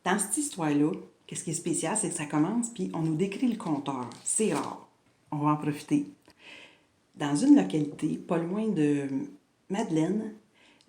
Dans cette histoire-là, qu'est-ce qui est spécial, c'est que ça commence, puis on nous décrit le compteur. C'est rare. On va en profiter. Dans une localité, pas loin de Madeleine,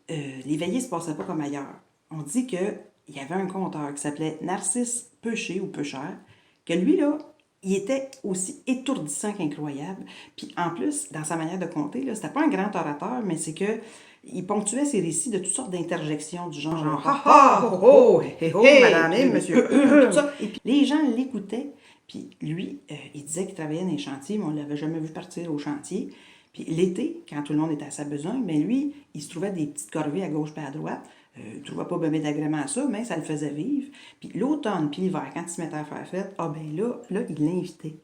les veillées ne se passaient pas comme ailleurs. On dit qu'il y avait un compteur qui s'appelait Narcisse Peucher ou Peuchère, que lui, là, il était aussi étourdissant qu'incroyable. Puis en plus, dans sa manière de compter, là, c'était pas un grand orateur, mais c'est que il ponctuait ses récits de toutes sortes d'interjections du genre ha ha, ho ho, hé ho, madame, et monsieur, tout ça. Et puis les gens l'écoutaient. Puis lui, il disait qu'il travaillait dans les chantiers, mais on ne l'avait jamais vu partir au chantier. Puis l'été, quand tout le monde était à sa besogne, mais lui, il se trouvait des petites corvées à gauche et à droite. Il ne trouvait pas bien d'agrément à ça, mais ça le faisait vivre. Puis l'automne, puis l'hiver, quand il se mettait à faire fête, ah ben là, il l'invitait.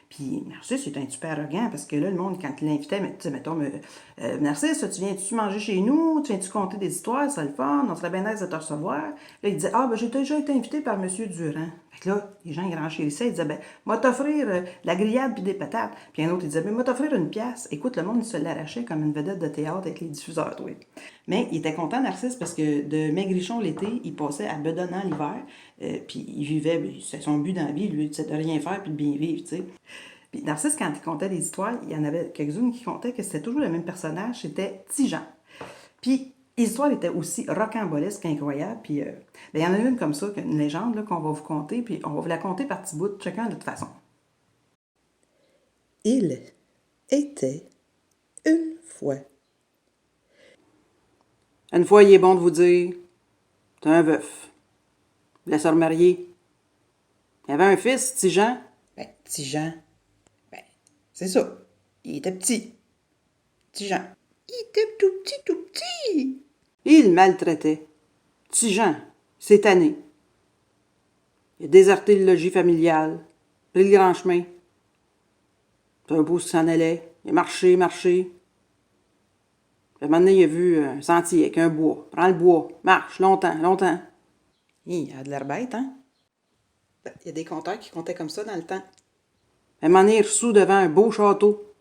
Puis Narcisse, c'est un petit peu arrogant, parce que là, le monde, quand il l'invitait, tu sais, mettons, Narcisse, tu viens-tu manger chez nous? Tu viens-tu conter des histoires? C'est le fun, on serait bien aise de te recevoir. Là, il disait, ah ben j'ai déjà été invité par M. Durand. Fait que là, les gens, ils renchérissaient, ils disaient, ben, moi t'offrir de la grillade puis des patates. Puis un autre, il disait, ben, moi t'offrir une pièce. Écoute, le monde, il se l'arrachait comme une vedette de théâtre avec les diffuseurs, oui. Mais il était content, Narcisse, parce que de Maigrichon l'été, il passait à bedonnant l'hiver. Puis il vivait, c'est son but dans la vie, lui, c'est de rien faire puis de bien vivre, tu sais. Puis Narcisse, quand il contait des histoires, il y en avait quelques-unes qui contaient que c'était toujours le même personnage, c'était Tijan. Puis l'histoire était aussi rocambolesque qu'incroyable. Puis il y en a une comme ça, une légende là, qu'on va vous conter, puis on va vous la conter par petits bouts, chacun de toute façon. Il était une fois. Une fois, il est bon de vous dire, t'es un veuf. Il voulait se remarier. Il avait un fils, Tijan. Ben, Tijan, ben, c'est ça. Il était petit. Tijan. Il était tout petit, tout petit. Il le maltraitait. Tijan, c'est tanné. Il a déserté le logis familial, pris le grand chemin. C'est un beau s'en allait. Il a marché. Puis à un moment donné, il a vu un sentier avec un bois. Prends le bois, marche, longtemps. Il a de l'air bête, hein? Ben, il y a des conteurs qui comptaient comme ça dans le temps. À un moment donné, il ressous devant un beau château.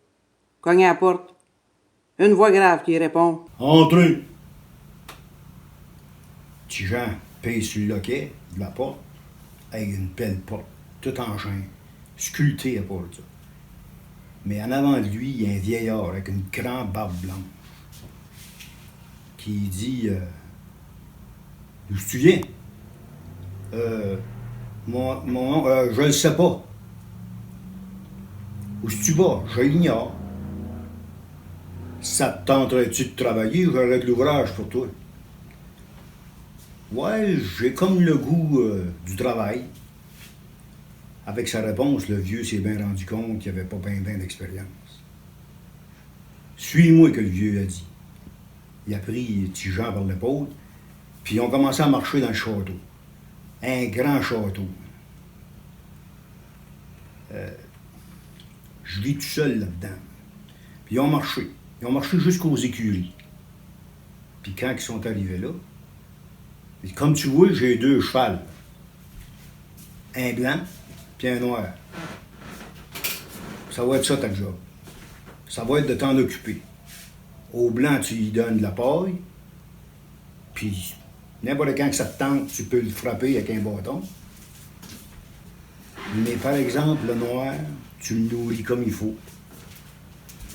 Cogne à la porte. Une voix grave qui répond. Entrez! Tijan paye sur le loquet de la porte avec une belle porte, toute en chêne, sculptée à part ça. Mais en avant de lui, il y a un vieillard avec une grande barbe blanche qui dit d'où tu viens? Je le sais pas. Où tu vas? Je l'ignore. Ça te tenterait-tu de travailler? J'aurais de l'ouvrage pour toi. Ouais, j'ai comme le goût du travail. Avec sa réponse, le vieux s'est bien rendu compte qu'il n'avait pas bien d'expérience. Suis-moi, que le vieux a dit. Il a pris Tijan par l'épaule, puis ils ont commencé à marcher dans le château. Un grand château. Je vis tout seul là-dedans. Puis ils ont marché. Ils ont marché jusqu'aux écuries. Puis quand ils sont arrivés là, comme tu vois, j'ai deux chevals. Un blanc, puis un noir. Ça va être ça ta job. Ça va être de t'en occuper. Au blanc, tu lui donnes de la paille, puis n'importe quand que ça te tente, tu peux le frapper avec un bâton. Mais par exemple, le noir, tu le nourris comme il faut.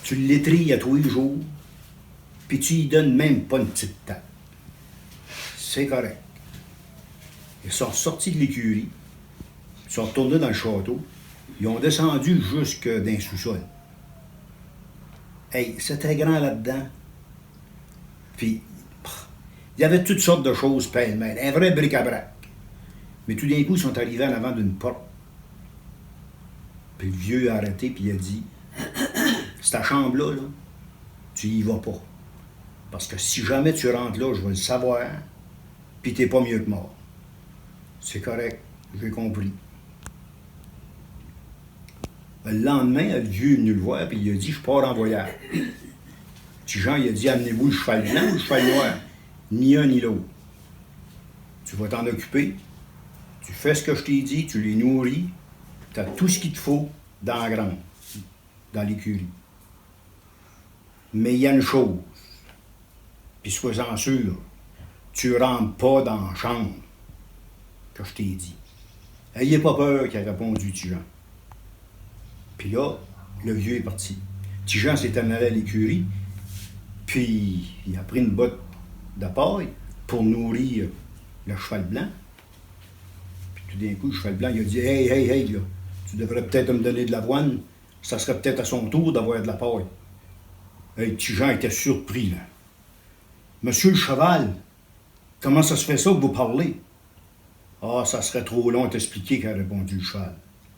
Tu l'étrilles à tous les jours, puis tu lui donnes même pas une petite tape. C'est correct. Ils sont sortis de l'écurie, ils sont retournés dans le château, ils ont descendu jusque dans le sous-sol. Hey, c'était grand là-dedans. Puis, il y avait toutes sortes de choses pêle-mêle, un vrai bric-à-brac. Mais tout d'un coup, ils sont arrivés en avant d'une porte. Puis le vieux a arrêté, puis il a dit, cette chambre-là, là, tu y vas pas. Parce que si jamais tu rentres là, je vais le savoir, puis t'es pas mieux que mort. C'est correct, j'ai compris. Le lendemain, le vieux est venu le voir, puis il a dit, je pars en voyage. Tijan, il a dit, amenez-vous le cheval blanc ou le cheval noir? Ni un ni l'autre. Tu vas t'en occuper, tu fais ce que je t'ai dit, tu les nourris, tu as tout ce qu'il te faut dans la grange, dans l'écurie. Mais il y a une chose, puis sois-en sûr, tu rentres pas dans la chambre. que je t'ai dit. Ayez pas peur, qu'il a répondu Tigean. Puis là, le vieux est parti. Tigean s'est en allé à l'écurie, puis il a pris une botte de paille pour nourrir le cheval blanc. Puis tout d'un coup, le cheval blanc, il a dit « Hey, là, tu devrais peut-être me donner de l'avoine. Ça serait peut-être à son tour d'avoir de la paille. » Hey, Tigean était surpris, là. « Monsieur le cheval, comment ça se fait ça que vous parlez? » « Ah, ça serait trop long à t'expliquer, » qu'a répondu le cheval.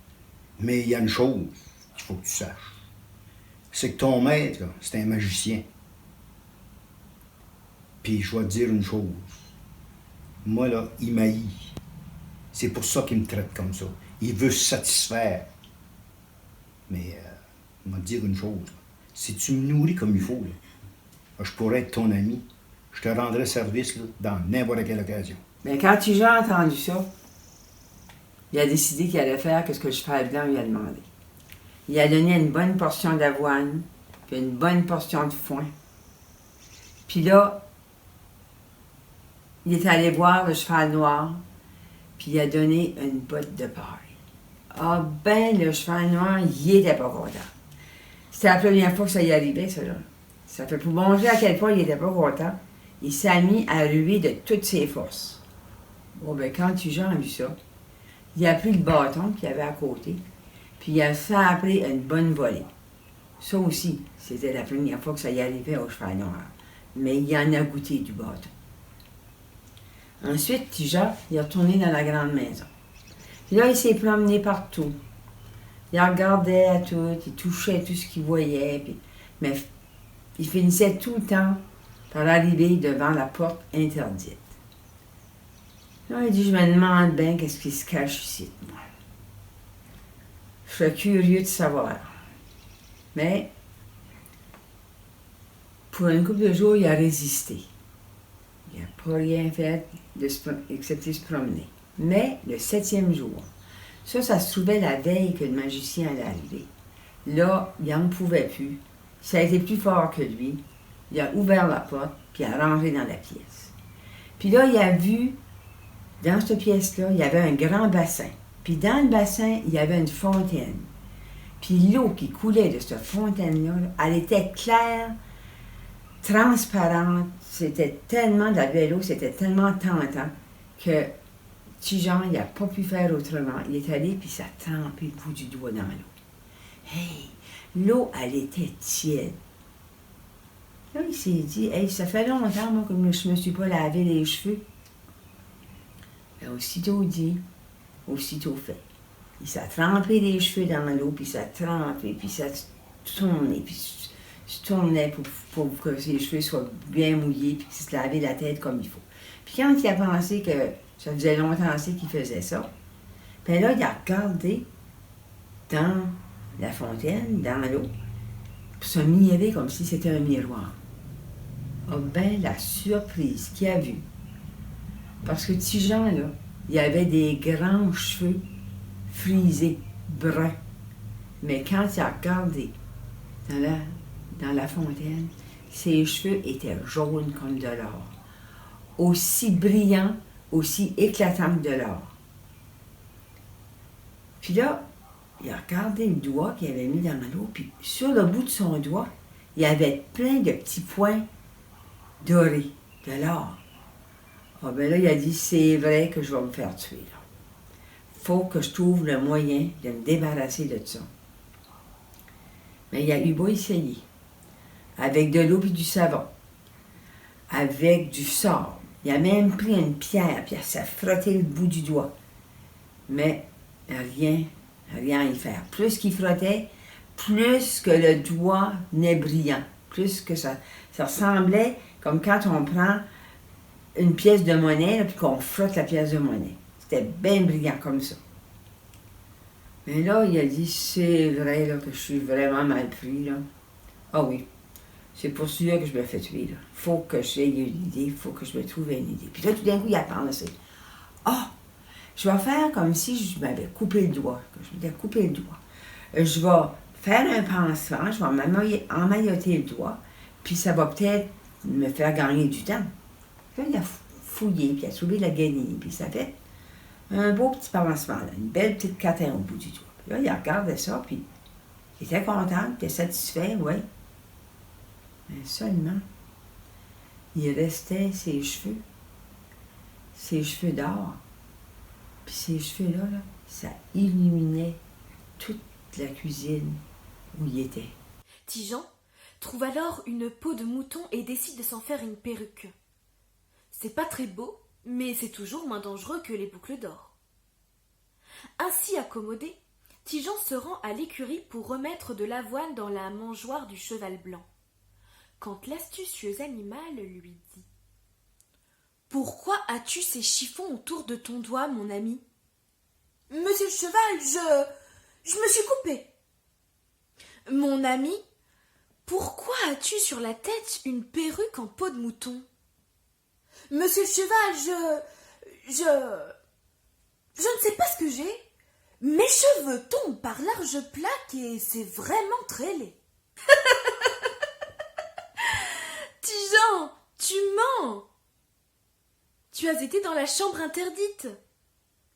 « Mais il y a une chose qu'il faut que tu saches. C'est que ton maître, là, c'est un magicien. Puis je vais te dire une chose. Moi, là, il m'haït. C'est pour ça qu'il me traite comme ça. Il veut se satisfaire. Mais, je vais te dire une chose. Si tu me nourris comme il faut, là, je pourrais être ton ami. Je te rendrai service là, dans n'importe quelle occasion. Mais quand Tigean a entendu ça, il a décidé qu'il allait faire ce que le cheval blanc lui a demandé. Il a donné une bonne portion d'avoine, puis une bonne portion de foin. Puis là, il est allé voir le cheval noir, puis il a donné une botte de paille. Ah ben, le cheval noir, il était pas content. C'était la première fois que ça y arrivait, ça là. Ça fait pour montrer à quel point il était pas content. Il s'est mis à ruer de toutes ses forces. Bon, ben, quand Tigean a vu ça, il a pris le bâton qu'il y avait à côté, puis il a fait appeler une bonne volée. Ça aussi, c'était la première fois que ça y arrivait au cheval noir. Mais il en a goûté du bâton. Ensuite, Tigean, il est retourné dans la grande maison. Puis là, il s'est promené partout. Il regardait à tout, il touchait tout ce qu'il voyait, puis, mais il finissait tout le temps par arriver devant la porte interdite. Là, il dit, je me demande bien qu'est-ce qui se cache ici, moi. Je serais curieux de savoir. Mais, pour une couple de jours, il a résisté. Il n'a pas rien fait excepté se promener. Mais, le 7e jour, ça se trouvait la veille que le magicien allait arriver. Là, il n'en pouvait plus. Ça a été plus fort que lui. Il a ouvert la porte, puis il a rentré dans la pièce. Puis là, il a vu, dans cette pièce-là, il y avait un grand bassin. Puis dans le bassin, il y avait une fontaine. Puis l'eau qui coulait de cette fontaine-là, elle était claire, transparente. C'était tellement de la belle eau, c'était tellement tentant que Tigean, il n'a pas pu faire autrement. Il est allé, puis ça a trempé le bout du doigt dans l'eau. Hey! L'eau, elle était tiède. Là, il s'est dit, hey, ça fait longtemps, moi, que je ne me suis pas lavé les cheveux. Et aussitôt dit, aussitôt fait. Il s'est trempé les cheveux dans l'eau, puis ça a trempé, puis ça tournait, puis se tournait pour que ses cheveux soient bien mouillés, puis qu'il se lavait la tête comme il faut. Puis quand il a pensé que ça faisait longtemps qu'il faisait ça, puis là, il a regardé dans la fontaine, dans l'eau, pour se mirer comme si c'était un miroir. Ah ben, la surprise qu'il a vue. Parce que Tigean, là, il avait des grands cheveux frisés, bruns. Mais quand il a regardé dans la fontaine, ses cheveux étaient jaunes comme de l'or. Aussi brillants, aussi éclatants que de l'or. Puis là, il a regardé le doigt qu'il avait mis dans l'eau, puis sur le bout de son doigt, il y avait plein de petits points dorés, de l'or. Ah ben là, il a dit, c'est vrai que je vais me faire tuer, là. Faut que je trouve le moyen de me débarrasser de ça. Mais il a eu beau essayer. Avec de l'eau et du savon. Avec du sable. Il a même pris une pierre, puis il s'est frotté le bout du doigt. Mais rien à y faire. Plus qu'il frottait, plus que le doigt n'est brillant. Plus que ça ressemblait comme quand on prend une pièce de monnaie, là, puis qu'on frotte la pièce de monnaie. C'était bien brillant comme ça. Mais là, il a dit, c'est vrai là, que je suis vraiment mal pris. Là. Ah oui, c'est pour celui-là que je me fais tuer. Il faut que j'aie une idée, il faut que je me trouve une idée. Puis là, tout d'un coup, il a pensé, je vais faire comme si je m'avais coupé le doigt, que je m'étais coupé le doigt. Je vais faire un pansement, je vais emmailloter le doigt, puis ça va peut-être me faire gagner du temps. Puis là, il a fouillé, puis il a trouvé la guenille, puis ça fait Un beau petit pansement, là, une belle petite catin au bout du doigt. Puis là, il regardait ça, puis il était content, il était satisfait, oui. Mais seulement, il restait ses cheveux d'or. Puis ces cheveux-là, là, ça illuminait toute la cuisine où il était. Tigean trouve alors une peau de mouton et décide de s'en faire une perruque. C'est pas très beau, mais c'est toujours moins dangereux que les boucles d'or. Ainsi accommodé, Tigean se rend à l'écurie pour remettre de l'avoine dans la mangeoire du cheval blanc. Quand l'astucieux animal lui dit « Pourquoi as-tu ces chiffons autour de ton doigt, mon ami ?»« Monsieur le cheval, je me suis coupé. »« Mon ami, pourquoi as-tu sur la tête une perruque en peau de mouton ?»« Monsieur le cheval, je ne sais pas ce que j'ai. Mes cheveux tombent par larges plaques et c'est vraiment très laid. » Tigean, tu mens. Tu as été dans la chambre interdite.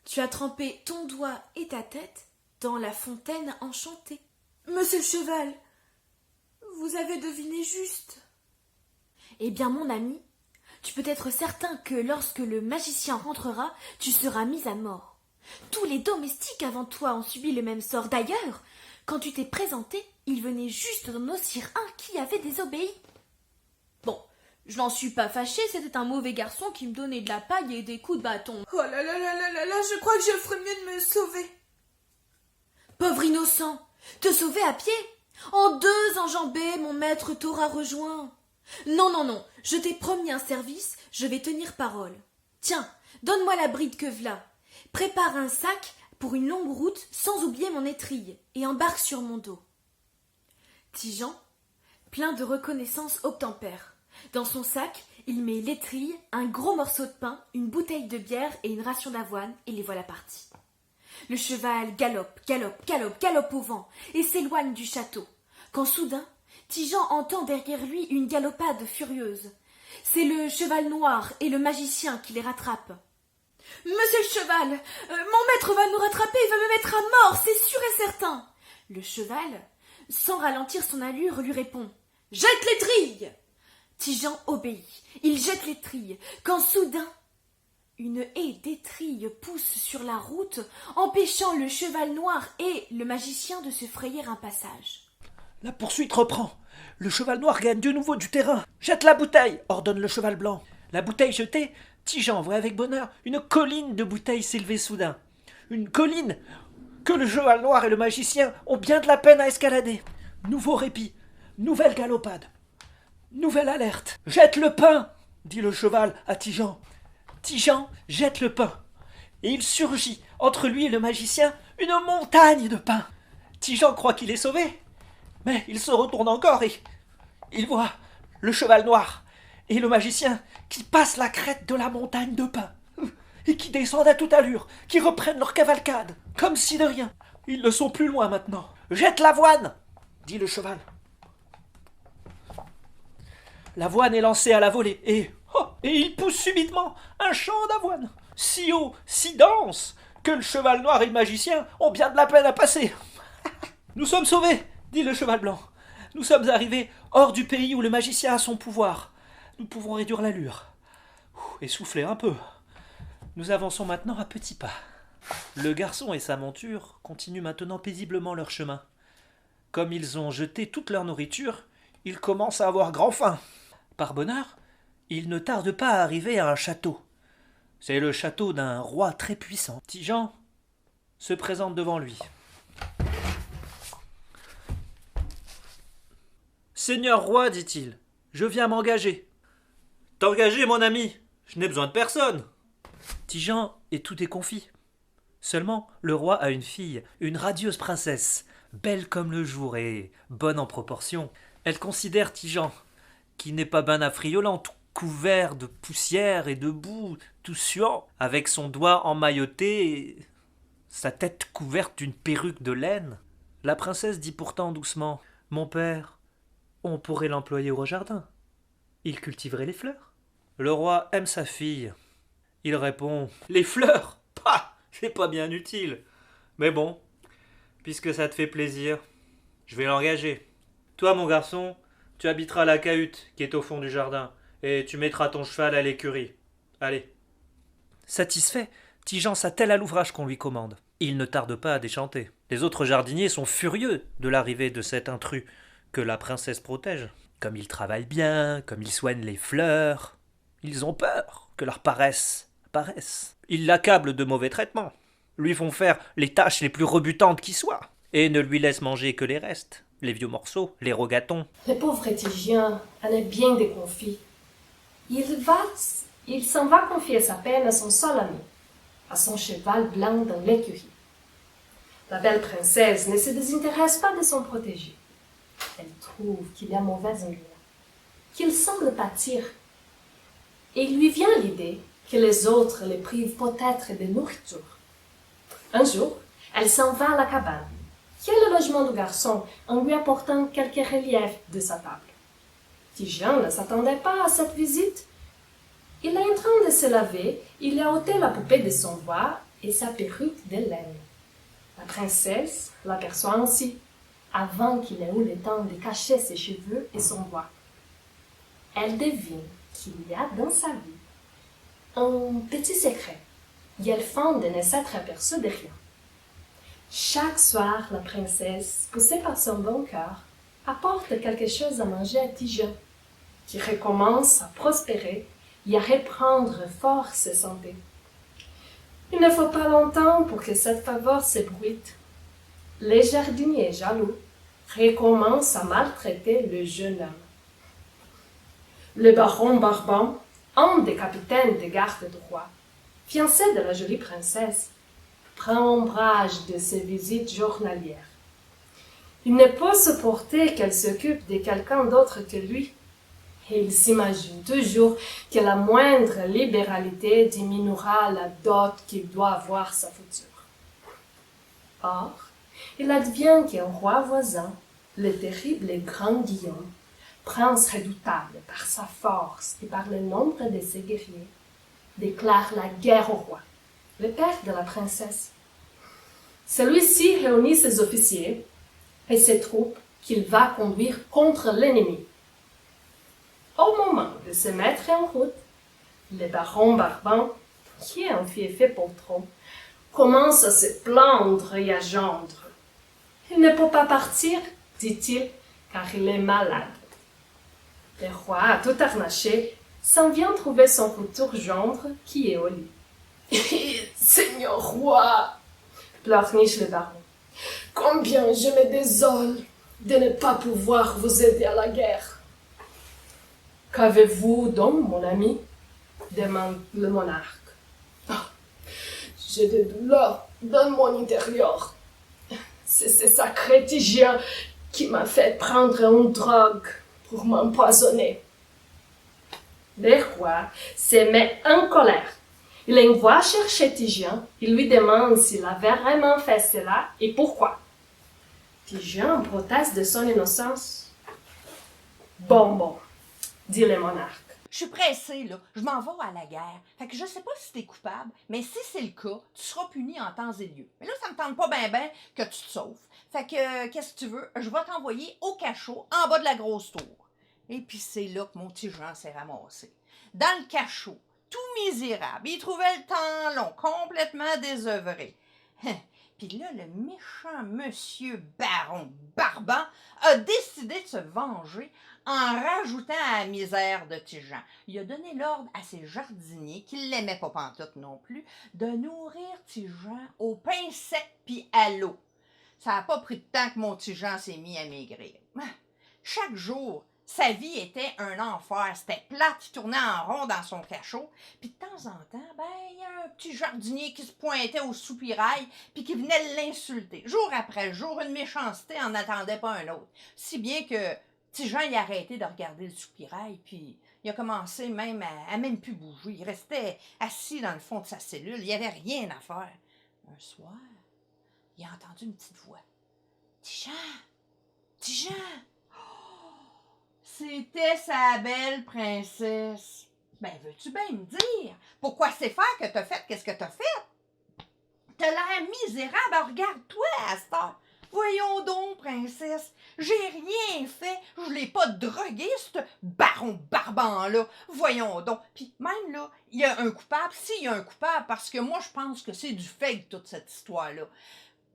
Tu as trempé ton doigt et ta tête dans la fontaine enchantée. Monsieur le cheval, vous avez deviné juste. Eh bien, mon ami, tu peux être certain que lorsque le magicien rentrera, tu seras mis à mort. Tous les domestiques avant toi ont subi le même sort. D'ailleurs, quand tu t'es présenté, il venait juste d'en nocir un qui avait désobéi. Bon, je n'en suis pas fâchée, c'était un mauvais garçon qui me donnait de la paille et des coups de bâton. Oh là là là là là là, je crois que je ferais mieux de me sauver. Pauvre innocent, te sauver à pied? En 2 enjambées, mon maître t'aura rejoint. Non, non, non, je t'ai promis un service, je vais tenir parole. Tiens, donne-moi la bride que v'là. Prépare un sac pour une longue route sans oublier mon étrille et embarque sur mon dos. Tigean, plein de reconnaissance, obtempère. Dans son sac, il met l'étrille, un gros morceau de pain, une bouteille de bière et une ration d'avoine, et les voilà partis. Le cheval galope, galope, galope, galope au vent, et s'éloigne du château, quand soudain, Tigean entend derrière lui une galopade furieuse. C'est le cheval noir et le magicien qui les rattrapent. « Monsieur le cheval, mon maître va nous rattraper, il va me mettre à mort, c'est sûr et certain !» Le cheval, sans ralentir son allure, lui répond « Jette l'étrille !» Tigean obéit. Il jette l'étrille, quand soudain, une haie d'étrille pousse sur la route, empêchant le cheval noir et le magicien de se frayer un passage. La poursuite reprend. Le cheval noir gagne de nouveau du terrain. Jette la bouteille, ordonne le cheval blanc. La bouteille jetée, Tigean voit avec bonheur une colline de bouteilles s'élever soudain. Une colline que le cheval noir et le magicien ont bien de la peine à escalader. Nouveau répit, nouvelle galopade, nouvelle alerte. Jette le pain, dit le cheval à Tigean. Tigean jette le pain, et il surgit entre lui et le magicien une montagne de pain. Tigean croit qu'il est sauvé, mais il se retourne encore et il voit le cheval noir et le magicien qui passent la crête de la montagne de pain et qui descendent à toute allure, qui reprennent leur cavalcade, comme si de rien. Ils ne sont plus loin maintenant. Jette l'avoine, dit le cheval. L'avoine est lancée à la volée et il pousse subitement un champ d'avoine, si haut, si dense, que le cheval noir et le magicien ont bien de la peine à passer. Nous sommes sauvés, dit le cheval blanc. Nous sommes arrivés hors du pays où le magicien a son pouvoir. Nous pouvons réduire l'allure. Et souffler un peu. Nous avançons maintenant à petits pas. Le garçon et sa monture continuent maintenant paisiblement leur chemin. Comme ils ont jeté toute leur nourriture, ils commencent à avoir grand faim. Par bonheur, ils ne tardent pas à arriver à un château. C'est le château d'un roi très puissant. Tigean se présente devant lui. « Seigneur roi, dit-il, je viens m'engager. »« T'engager, mon ami? Je n'ai besoin de personne. » Tigean est tout déconfit. Seulement, le roi a une fille, une radieuse princesse, belle comme le jour et bonne en proportion. Elle considère Tigean, qui n'est pas ben affriolant, tout couvert de poussière et de boue, tout suant, avec son doigt emmailloté et sa tête couverte d'une perruque de laine. La princesse dit pourtant doucement « Mon père, on pourrait l'employer au jardin. Il cultiverait les fleurs. » Le roi aime sa fille. Il répond « Les fleurs? Pah! C'est pas bien utile. Mais bon, puisque ça te fait plaisir, je vais l'engager. Toi, mon garçon, tu habiteras la cahute qui est au fond du jardin, et tu mettras ton cheval à l'écurie. Allez. Satisfait, Tigean s'attelle à l'ouvrage qu'on lui commande. Il ne tarde pas à déchanter. Les autres jardiniers sont furieux de l'arrivée de cet intrus que la princesse protège. Comme il travaille bien, comme il soigne les fleurs, ils ont peur que leur paresse apparaisse. Ils l'accablent de mauvais traitements, lui font faire les tâches les plus rebutantes qui soient, et ne lui laissent manger que les restes, les vieux morceaux, les rogatons. Le pauvre Tigien en est bien déconfit. Il s'en va confier sa peine à son seul ami, à son cheval blanc dans l'écurie. La belle princesse ne se désintéresse pas de son protégé. Elle trouve qu'il a mauvaise humeur, qu'il semble pâtir, et il lui vient l'idée que les autres le privent peut-être de nourriture. Un jour, elle s'en va à la cabane, qui est le logement du garçon, en lui apportant quelques reliefs de sa table. Tigien ne s'attendait pas à cette visite. Il est en train de se laver, il a ôté la poupée de son doigt et sa perruque de laine. La princesse l'aperçoit ainsi, avant qu'il ait eu le temps de cacher ses cheveux et son doigt. Elle devine qu'il y a dans sa vie un petit secret, et elle feint de ne s'être aperçue de rien. Chaque soir, la princesse, poussée par son bon cœur, apporte quelque chose à manger à Tigien, qui recommence à prospérer et à reprendre force et santé. Il ne faut pas longtemps pour que cette faveur s'ébruite. Les jardiniers jaloux recommencent à maltraiter le jeune homme. Le baron Barbant, un des capitaines des gardes du roi, fiancé de la jolie princesse, prend ombrage de ses visites journalières. Il ne peut supporter qu'elle s'occupe de quelqu'un d'autre que lui, et il s'imagine toujours que la moindre libéralité diminuera la dot qu'il doit avoir sa future. Or, il advient qu'un roi voisin, le terrible et grand Guillaume, prince redoutable par sa force et par le nombre de ses guerriers, déclare la guerre au roi, le père de la princesse. Celui-ci réunit ses officiers et ses troupes qu'il va conduire contre l'ennemi. Au moment de se mettre en route, le baron Barbant, qui est un fiefé poltron, commence à se plaindre et à gendre. Il ne peut pas partir, dit-il, car il est malade. Le roi, tout harnaché, s'en vient trouver son futur gendre qui est au lit. « Seigneur roi !» pleurniche le baron. « Combien je me désole de ne pas pouvoir vous aider à la guerre. »« Qu'avez-vous donc, mon ami ?» demande le monarque. Ah, « J'ai des douleurs dans mon intérieur. C'est ce sacré Tigien qui m'a fait prendre une drogue pour m'empoisonner. » Le roi se met en colère. Il envoie chercher Tigien. Il lui demande s'il avait vraiment fait cela et pourquoi. Tigien proteste de son innocence. « Bon, dit le monarque. Je suis pressée, là. Je m'en vais à la guerre. Fait que je sais pas si t'es coupable, mais si c'est le cas, tu seras puni en temps et lieu. Mais là, ça me tente pas ben que tu te sauves. Fait que, qu'est-ce que tu veux? Je vais t'envoyer au cachot, en bas de la grosse tour. Et puis c'est là que mon petit Jean s'est ramassé. Dans le cachot, tout misérable. Il trouvait le temps long, complètement désœuvré. Puis là, le méchant monsieur baron Barbant a décidé de se venger en rajoutant à la misère de Tigien. Il a donné l'ordre à ses jardiniers, qui ne l'aimaient pas pantoute non plus, de nourrir Tigien au pain sec puis à l'eau. Ça n'a pas pris de temps que mon Tigien s'est mis à maigrir. Chaque jour, sa vie était un enfer. C'était plate, il tournait en rond dans son cachot. Puis de temps en temps, il y a un petit jardinier qui se pointait au soupirail puis qui venait l'insulter. Jour après jour, une méchanceté en attendait pas un autre. Si bien que Tigien il a arrêté de regarder le soupirail puis il a commencé même à même plus bouger. Il restait assis dans le fond de sa cellule. Il n'y avait rien à faire. Un soir, il a entendu une petite voix. « Tigien! Tigien! » C'était sa belle princesse. Ben, veux-tu bien me dire pourquoi c'est faire que t'as fait qu'est-ce que t'as fait? T'as l'air misérable, regarde-toi à cette heure. Voyons donc, princesse, j'ai rien fait, je l'ai pas drogué, ce baron Barban-là. Voyons donc. Puis même là, il y a un coupable, s'il y a un coupable, parce que moi, je pense que c'est du fake, toute cette histoire-là.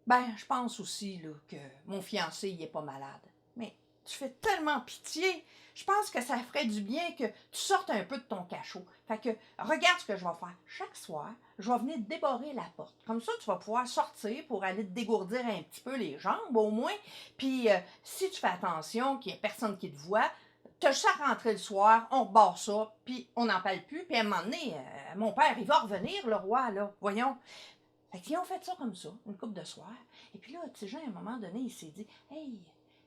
Ben, je pense aussi là, que mon fiancé, il est pas malade. Mais tu fais tellement pitié. Je pense que ça ferait du bien que tu sortes un peu de ton cachot. Fait que, regarde ce que je vais faire. Chaque soir, je vais venir débarrer la porte. Comme ça, tu vas pouvoir sortir pour aller te dégourdir un petit peu les jambes, au moins. Puis, si tu fais attention, qu'il n'y ait personne qui te voit, te laisses rentrer le soir, on rebarre ça, puis on n'en parle plus. Puis à un moment donné, mon père, il va revenir, le roi, là. Voyons. Fait qu'ils ont fait ça comme ça, une couple de soirs. Et puis là, tu sais, à un moment donné, il s'est dit, « Hey,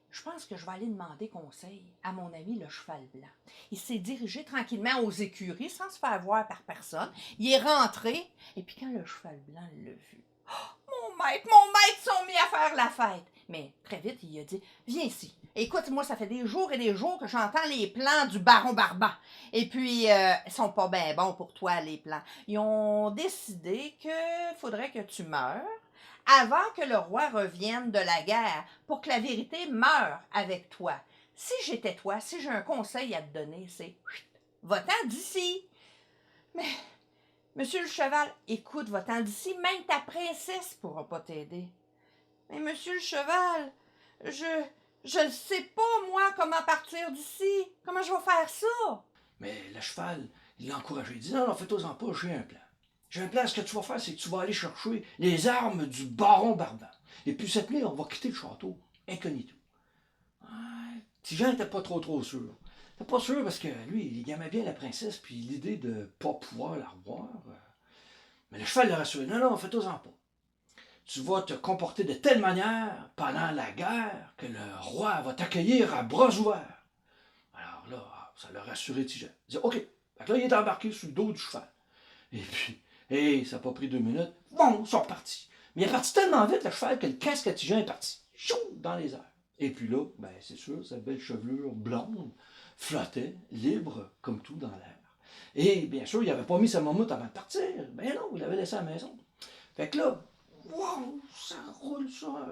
je pense que je vais aller demander conseil à mon ami le cheval blanc. » Il s'est dirigé tranquillement aux écuries sans se faire voir par personne. Il est rentré, et puis quand le cheval blanc l'a vu, « Oh, mon maître sont mis à faire la fête! » Mais très vite, il a dit, « Viens ici. Écoute, moi, ça fait des jours et des jours que j'entends les plans du baron Barban. Et puis, ils sont pas bien bons pour toi, les plans. Ils ont décidé que faudrait que tu meurs avant que le roi revienne de la guerre, pour que la vérité meure avec toi. Si j'étais toi, si j'ai un conseil à te donner, c'est va-t'en d'ici. » Mais, monsieur le cheval, écoute, va-t'en d'ici, même ta princesse pourra pas t'aider. Mais monsieur le cheval, je ne sais pas, moi, comment partir d'ici. Comment je vais faire ça? Mais le cheval, il l'a encouragé. Il dit non, fais-toi-en pas, j'ai un plan. J'ai un plan, ce que tu vas faire, c'est que tu vas aller chercher les armes du baron Barban. Et puis cette nuit, on va quitter le château, incognito. Tigeant n'était pas trop sûr. Il n'était pas sûr parce que lui, il aimait bien la princesse, puis l'idée de ne pas pouvoir la revoir. Mais le cheval l'a rassuré. Non, fais-toi-en pas. Tu vas te comporter de telle manière pendant la guerre que le roi va t'accueillir à bras ouverts. Alors là, ça l'a rassuré Tigeant. Il dit OK. Fait que là, il est embarqué sur le dos du cheval. Et puis, ça n'a pas pris 2 minutes. Bon, ils sont repartis. Mais il est parti tellement vite, le cheval, que le casque à Tigeant est parti. Chou, dans les airs. Et puis là, ben, c'est sûr, sa belle chevelure blonde flottait, libre, comme tout dans l'air. Et bien sûr, il n'avait pas mis sa mammouth avant de partir. Ben non, il l'avait laissé à la maison. Fait que là, wow, ça roule,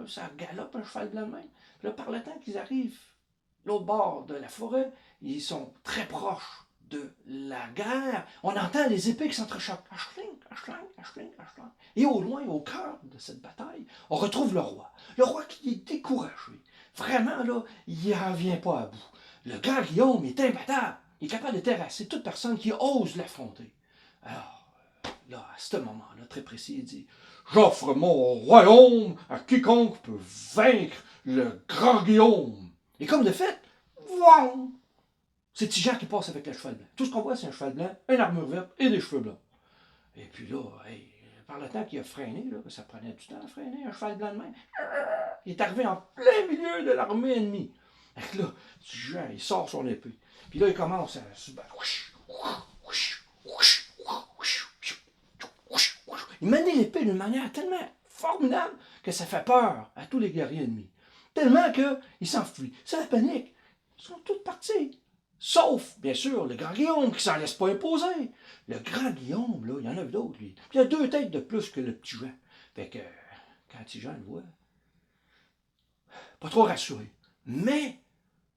ça galope un cheval blanc de même. Puis là, par le temps qu'ils arrivent l'autre bord de la forêt, ils sont très proches de la guerre. On entend les épées qui s'entrechoquent. Et au loin, au cœur de cette bataille, on retrouve le roi. Le roi qui est découragé. Vraiment, là, il n'en vient pas à bout. Le grand Guillaume est imbattable. Il est capable de terrasser toute personne qui ose l'affronter. Alors, là, à ce moment-là, très précis, il dit « J'offre mon royaume à quiconque peut vaincre le grand Guillaume. » Et comme de fait, wow! C'est Tigeant qui passe avec le cheval blanc. Tout ce qu'on voit, c'est un cheval blanc, une armure verte et des cheveux blancs. Et puis là, par le temps qu'il a freiné, là, ça prenait du temps à freiner, un cheval blanc de même, il est arrivé en plein milieu de l'armée ennemie. Et là, Tigeant, il sort son épée. Puis là, il commence à se battre. Il manie l'épée d'une manière tellement formidable que ça fait peur à tous les guerriers ennemis. Tellement qu'ils s'enfuient. C'est la panique. Ils sont tous partis. Sauf, bien sûr, le grand Guillaume qui s'en laisse pas imposer. Le grand Guillaume, là, il y en a d'autres, lui. Puis il a 2 têtes de plus que le petit Jean. Fait que, quand petit Jean le voit, pas trop rassuré. Mais,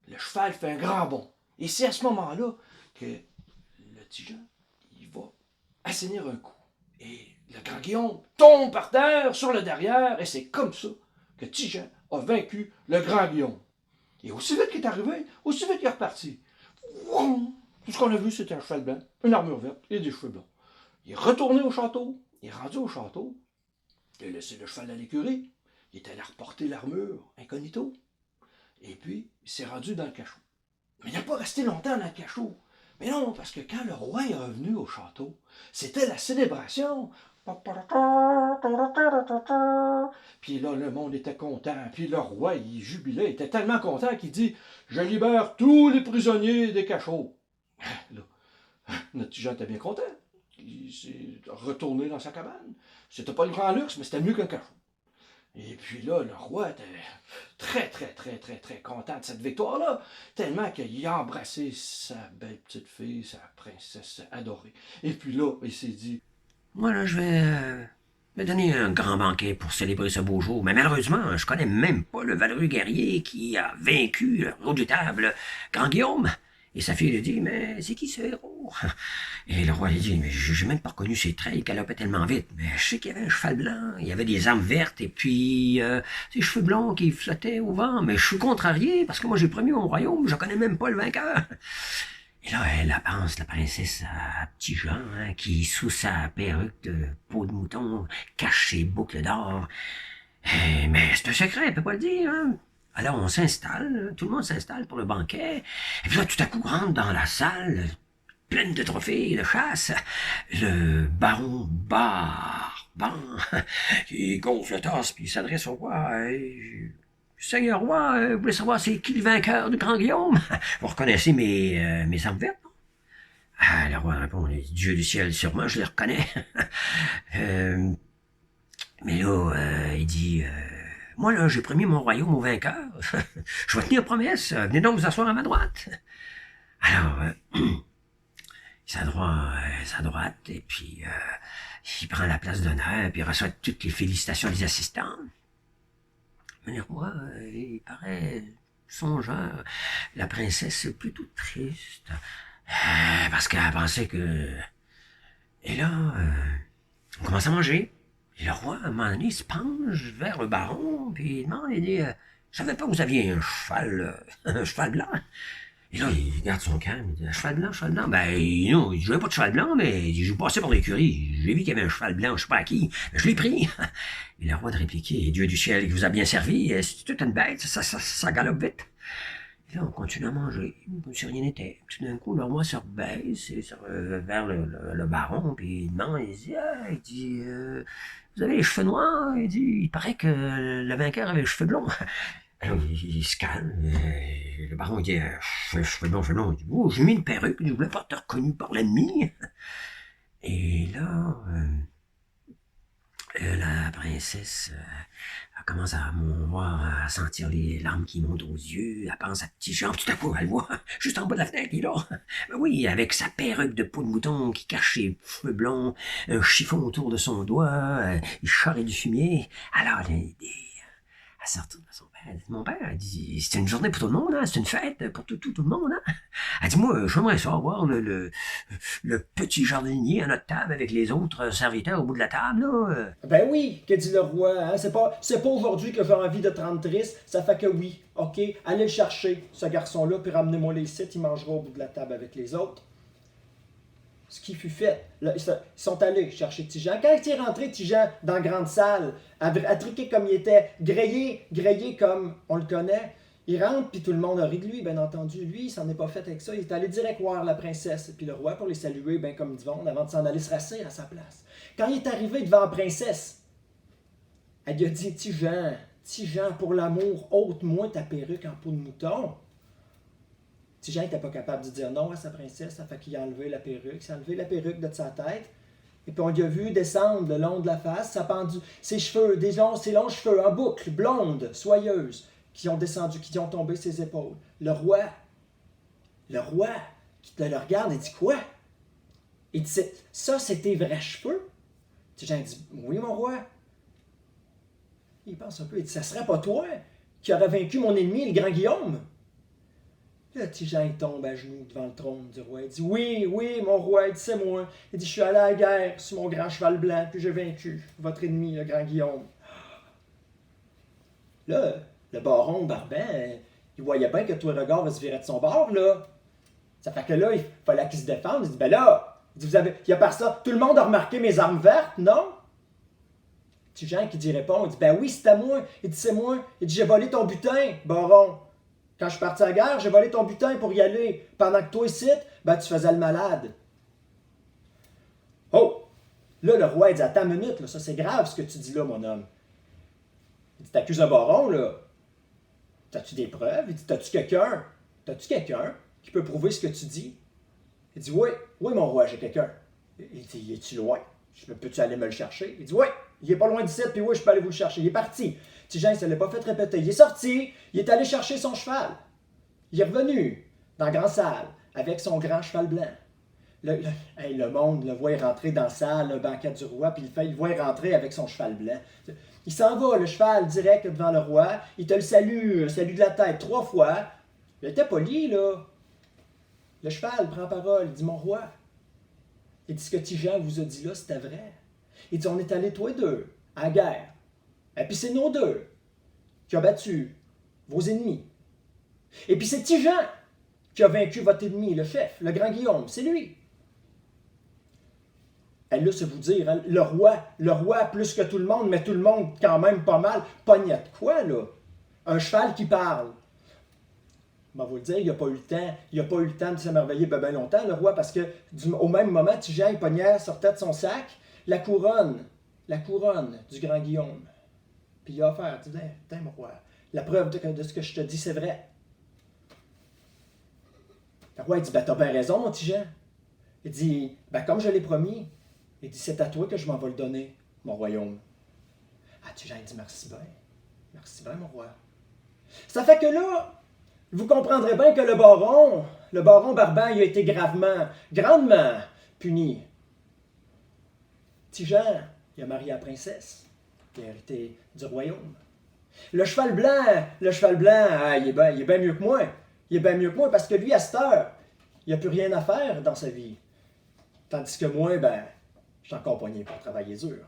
le cheval fait un grand bond. Et c'est à ce moment-là que le petit Jean, il va assainir un coup. Et le grand Guillaume tombe par terre sur le derrière, et c'est comme ça que Tigeant a vaincu le grand Guillaume. Et aussi vite qu'il est arrivé, aussi vite qu'il est reparti. Wow! Tout ce qu'on a vu, c'était un cheval blanc, une armure verte et des cheveux blancs. Il est retourné au château, il est rendu au château, il a laissé le cheval à l'écurie, il est allé reporter l'armure incognito, et puis il s'est rendu dans le cachot. Mais il n'a pas resté longtemps dans le cachot. Mais non, parce que quand le roi est revenu au château, c'était la célébration. Puis là, le monde était content. Puis le roi, il jubilait. Il était tellement content qu'il dit « Je libère tous les prisonniers des cachots. » Là, notre petit Jean était bien content. Il s'est retourné dans sa cabane. C'était pas le grand luxe, mais c'était mieux qu'un cachot. Et puis là, le roi était très content de cette victoire-là, tellement qu'il a embrassé sa belle petite fille, sa princesse adorée. Et puis là, il s'est dit, Moi, là, je vais m'a donné un grand banquet pour célébrer ce beau jour, mais malheureusement, je connais même pas le valeureux guerrier qui a vaincu le redoutable Grand Guillaume. Et sa fille lui dit, mais c'est qui ce héros? Et le roi lui dit, mais j'ai même pas reconnu ses traits, il galopait tellement vite. Mais je sais qu'il y avait un cheval blanc, il y avait des armes vertes, et puis ses cheveux blonds qui flottaient au vent. Mais je suis contrarié, parce que moi j'ai promis mon royaume, je connais même pas le vainqueur. Et là, elle pense, la princesse, à Petit Jean, hein, qui, sous sa perruque de peau de mouton, cache ses boucles d'or. Mais c'est un secret, elle peut pas le dire, hein. Alors on s'installe, tout le monde s'installe pour le banquet, et puis là tout à coup rentre dans la salle, pleine de trophées de chasse, le baron Barban, qui gonfle la tasse, puis il s'adresse au roi, Seigneur roi, vous voulez savoir c'est qui le vainqueur de Grand Guillaume? Vous reconnaissez mes armes vertes, non? Ah, le roi répond, Dieu du ciel, sûrement, je les reconnais. Mais là, il dit... moi, là, j'ai promis mon royaume au vainqueur. Je vais tenir promesse. Venez donc vous asseoir à ma droite. Alors, il sa droite, et puis il prend la place d'honneur, puis il reçoit toutes les félicitations des assistants. Mais le roi, il paraît songeur. La princesse est plutôt triste. Parce qu'elle pensait que... Et là, on commence à manger. Et le roi, à un moment donné, il se penche vers le baron, puis il demande, il dit, je savais pas que vous aviez un cheval blanc. Et là, il regarde son camp, il dit, un cheval blanc. Ben, non, il jouait pas de cheval blanc, mais il dit, je passais par l'écurie. J'ai vu qu'il y avait un cheval blanc, je sais pas à qui, mais je l'ai pris. Et le roi de répliquer, Dieu du ciel, qui vous a bien servi, c'est toute une bête, ça galope vite. Et là, on continue à manger, comme si rien n'était. Tout d'un coup, le roi se rebaisse vers le baron, puis il demande, il dit, vous avez les cheveux noirs? Il dit, il paraît que le vainqueur avait les cheveux blonds. Alors, il se calme, le baron dit, cheveux blonds. Il dit, oh, j'ai mis une perruque, je voulais pas être reconnu par l'ennemi. Et là, la princesse, elle commence à sentir les larmes qui montent aux yeux, elle pense à Petit Jean, tout à coup, elle voit, juste en bas de la fenêtre, il est là. Ben oui, avec sa perruque de peau de mouton qui cache ses cheveux blonds, un chiffon autour de son doigt, il charrie du fumier. Alors, elle se retourne à son père, elle dit, mon père, elle dit, c'est une journée pour tout le monde, hein, c'est une fête pour tout le monde, hein. Elle dit, moi, j'aimerais ça voir le petit jardinier à notre table avec les autres serviteurs au bout de la table, là. Ben oui, que dit le roi, hein, c'est pas aujourd'hui que j'ai envie de te rendre triste, ça fait que oui, ok, allez le chercher, ce garçon-là, puis ramenez-moi les ici, il mangera au bout de la table avec les autres. Ce qui fut fait, là, ils sont allés chercher Tijan. Quand il est rentré, Tijan, dans la grande salle, attriqué comme il était, grillé comme on le connaît, il rentre, puis tout le monde a ri de lui, bien entendu. Lui, il s'en est pas fait avec ça. Il est allé direct voir la princesse, puis le roi, pour les saluer, bien comme du monde, avant de s'en aller se rasseoir à sa place. Quand il est arrivé devant la princesse, elle lui a dit, Tijan, pour l'amour, ôte-moi ta perruque en peau de mouton. Tijan n'était pas capable de dire non à sa princesse, ça fait qu'il a enlevé la perruque, il s'est enlevé la perruque de sa tête, et puis on lui a vu descendre le long de la face, ça pendu, ses cheveux, ses longs cheveux en boucle, blondes, soyeuses, qui ont descendu, qui ont tombé ses épaules. Le roi, qui le regarde, il dit quoi? Il dit, ça c'est tes vrais cheveux? Tijan dit, oui mon roi. Il pense un peu, il dit, ça serait pas toi qui aurais vaincu mon ennemi, le grand Guillaume? Là, Tijan, il tombe à genoux devant le trône du roi. Il dit, oui, mon roi, il dit, c'est moi. Il dit, je suis allé à la guerre sur mon grand cheval blanc, puis j'ai vaincu votre ennemi, le grand Guillaume. Là, le baron Barban, il voyait bien que tout le regard va se virer de son bord, là. Ça fait que là, il fallait qu'il se défende. Il dit, ben là, il y a par ça, tout le monde a remarqué mes armes vertes, non? Tijan qui dit répond, il dit, ben oui, c'est à moi. Il dit, c'est moi. Il dit, j'ai volé ton butin, baron. Quand je suis parti à la guerre, j'ai volé ton butin pour y aller. Pendant que toi ici, ben tu faisais le malade. Oh! Là, le roi, il dit, attends une minute, là, ça c'est grave ce que tu dis là, mon homme. Il dit, t'accuses un baron, là. T'as-tu des preuves? Il dit, t'as-tu quelqu'un qui peut prouver ce que tu dis? Il dit, oui, mon roi, j'ai quelqu'un. Il dit, es-tu loin? Peux-tu aller me le chercher? Il dit, oui, il est pas loin d'ici, puis oui, je peux aller vous le chercher. Il est parti. Tijan, il ne se l'est pas fait répéter. Il est sorti, il est allé chercher son cheval. Il est revenu dans la grande salle avec son grand cheval blanc. Hey, le monde le voit rentrer dans la salle, le banquet du roi, puis il le voit rentrer avec son cheval blanc. Il s'en va, le cheval, direct devant le roi. Il te le salue, un salut de la tête 3 fois. Il était poli, là. Le cheval prend parole, il dit, mon roi, il dit, ce que Tijan vous a dit là, c'était vrai. Il dit, on est allés, toi et deux, à la guerre. Et puis c'est nous deux qui a battu vos ennemis. Et puis c'est Tijan qui a vaincu votre ennemi, le chef, le grand Guillaume. C'est lui. Elle là, c'est vous dire, hein, le roi plus que tout le monde, mais tout le monde quand même pas mal, pognait de quoi, là? Un cheval qui parle. Ben, vous le dire, il n'a pas eu le temps de s'émerveiller ben longtemps, le roi, parce que au même moment, Tijan, il pognait, sortait de son sac, la couronne du grand Guillaume. Puis il a offert, il dit, tiens, mon roi, la preuve de ce que je te dis, c'est vrai. Le roi, il dit, ben t'as bien raison, mon Tijan. Il dit, ben comme je l'ai promis, il dit, c'est à toi que je m'en vais le donner, mon royaume. Ah, Tijan, il dit, merci bien, mon roi. Ça fait que là, vous comprendrez bien que le baron Barban, il a été grandement puni. Tijan, il a marié la princesse, qui a hérité du royaume. Le cheval blanc, ah, il est bien mieux que moi. Il est bien mieux que moi parce que lui, à cette heure, il n'a plus rien à faire dans sa vie. Tandis que moi, ben, je suis encore pogné pour travailler dur.